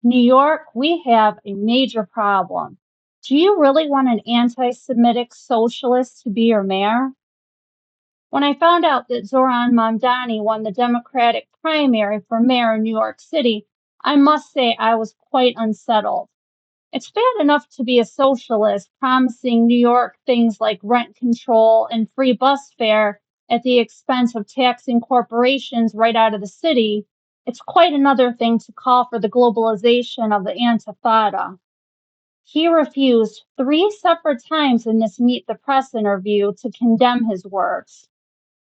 New York, we have a major problem. Do you really want an anti-Semitic socialist to be your mayor? When I found out that Zohran Mamdani won the Democratic primary for mayor in New York City, I must say I was quite unsettled. It's bad enough to be a socialist promising New York things like rent control and free bus fare at the expense of taxing corporations right out of the city. It's quite another thing to call for the globalization of the intifada. He refused 3 separate times in this Meet the Press interview to condemn his words.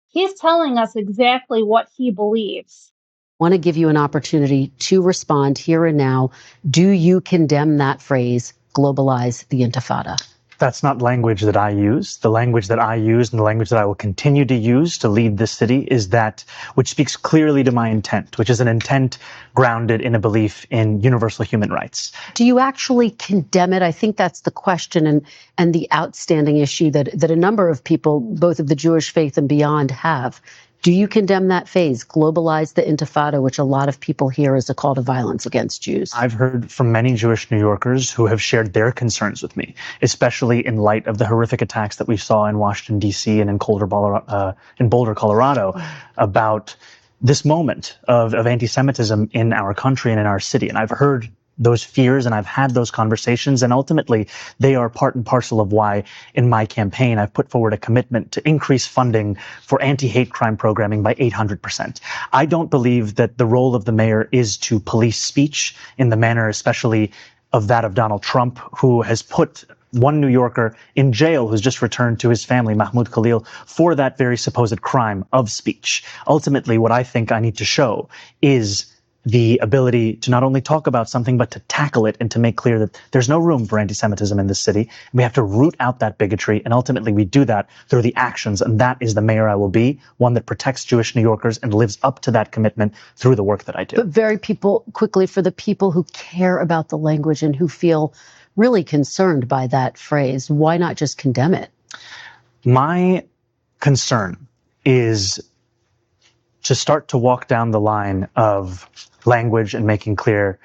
He's telling us exactly what he believes. I want to give you an opportunity to respond here and now. Do you condemn that phrase, globalize the intifada? That's not language that I use. The language that I use and the language that I will continue to use to lead this city is that which speaks clearly to my intent, which is an intent grounded in a belief in universal human rights. Do you actually condemn it? I think that's the question and the outstanding issue that a number of people, both of the Jewish faith and beyond, have. Do you condemn that phase, globalize the intifada, which a lot of people hear as a call to violence against Jews? I've heard from many Jewish New Yorkers who have shared their concerns with me, especially in light of the horrific attacks that we saw in Washington, D.C. and in Boulder, Colorado, about this moment of anti-Semitism in our country and in our city. And I've heard those fears and I've had those conversations, and ultimately they are part and parcel of why in my campaign I've put forward a commitment to increase funding for anti-hate crime programming by 800%. I don't believe that the role of the mayor is to police speech in the manner especially of that of Donald Trump, who has put one New Yorker in jail who's just returned to his family, Mahmoud Khalil, for that very supposed crime of speech. Ultimately, what I think I need to show is the ability to not only talk about something, but to tackle it and to make clear that there's no room for anti-Semitism in this city. We have to root out that bigotry, and ultimately we do that through the actions, and that is the mayor I will be, one that protects Jewish New Yorkers and lives up to that commitment through the work that I do. But quickly, for the people who care about the language and who feel really concerned by that phrase, why not just condemn it? My concern is to start to walk down the line of language and making clear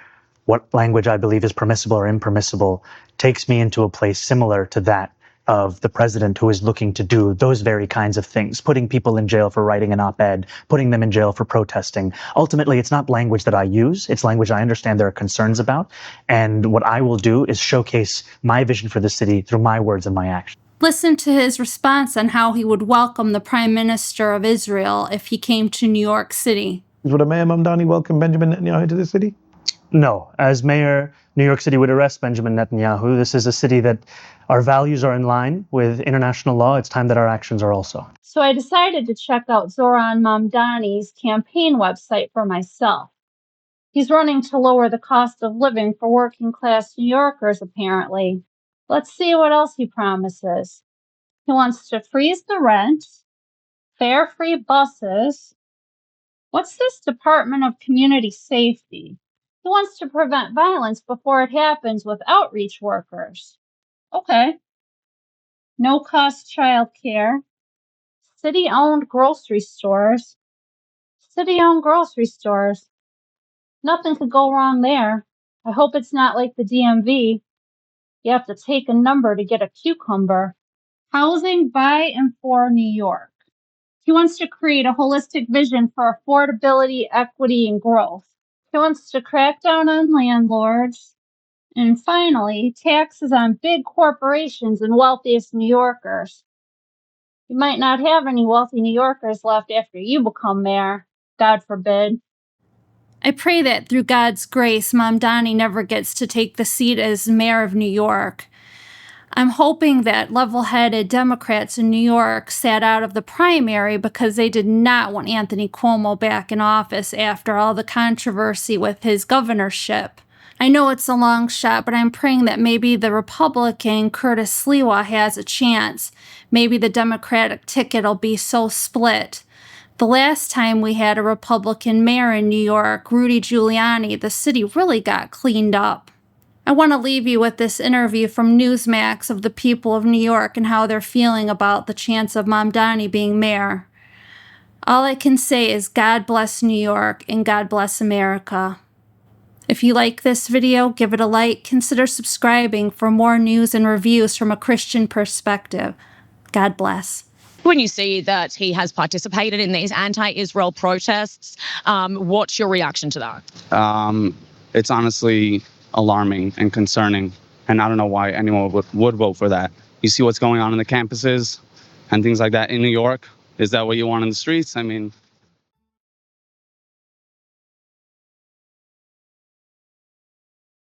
what language I believe is permissible or impermissible takes me into a place similar to that of the president who is looking to do those very kinds of things, putting people in jail for writing an op-ed, putting them in jail for protesting. Ultimately, it's not language that I use. It's language I understand there are concerns about. And what I will do is showcase my vision for the city through my words and my actions. Listen to his response on how he would welcome the Prime Minister of Israel if he came to New York City. Would Mayor Mamdani welcome Benjamin Netanyahu to the city? No. As mayor, New York City would arrest Benjamin Netanyahu. This is a city that our values are in line with international law. It's time that our actions are also. So I decided to check out Zohran Mamdani's campaign website for myself. He's running to lower the cost of living for working class New Yorkers, apparently. Let's see what else he promises. He wants to freeze the rent, fare-free buses. What's this Department of Community Safety? He wants to prevent violence before it happens with outreach workers. Okay. No-cost childcare. City-owned grocery stores. City-owned grocery stores. Nothing could go wrong there. I hope it's not like the DMV. You have to take a number to get a cucumber. Housing by and for New York. He wants to create a holistic vision for affordability, equity, and growth. He wants to crack down on landlords. And finally, taxes on big corporations and wealthiest New Yorkers. You might not have any wealthy New Yorkers left after you become mayor. God forbid. I pray that through God's grace, Mamdani never gets to take the seat as mayor of New York. I'm hoping that level-headed Democrats in New York sat out of the primary because they did not want Anthony Cuomo back in office after all the controversy with his governorship. I know it's a long shot, but I'm praying that maybe the Republican Curtis Sliwa has a chance. Maybe the Democratic ticket will be so split. The last time we had a Republican mayor in New York, Rudy Giuliani, the city really got cleaned up. I want to leave you with this interview from Newsmax of the people of New York and how they're feeling about the chance of Mamdani being mayor. All I can say is God bless New York and God bless America. If you like this video, give it a like. Consider subscribing for more news and reviews from a Christian perspective. God bless. When you see that he has participated in these anti-Israel protests, what's your reaction to that? It's honestly alarming and concerning, and I don't know why anyone would vote for that. You see what's going on in the campuses and things like that in New York. Is that what you want in the streets? I mean,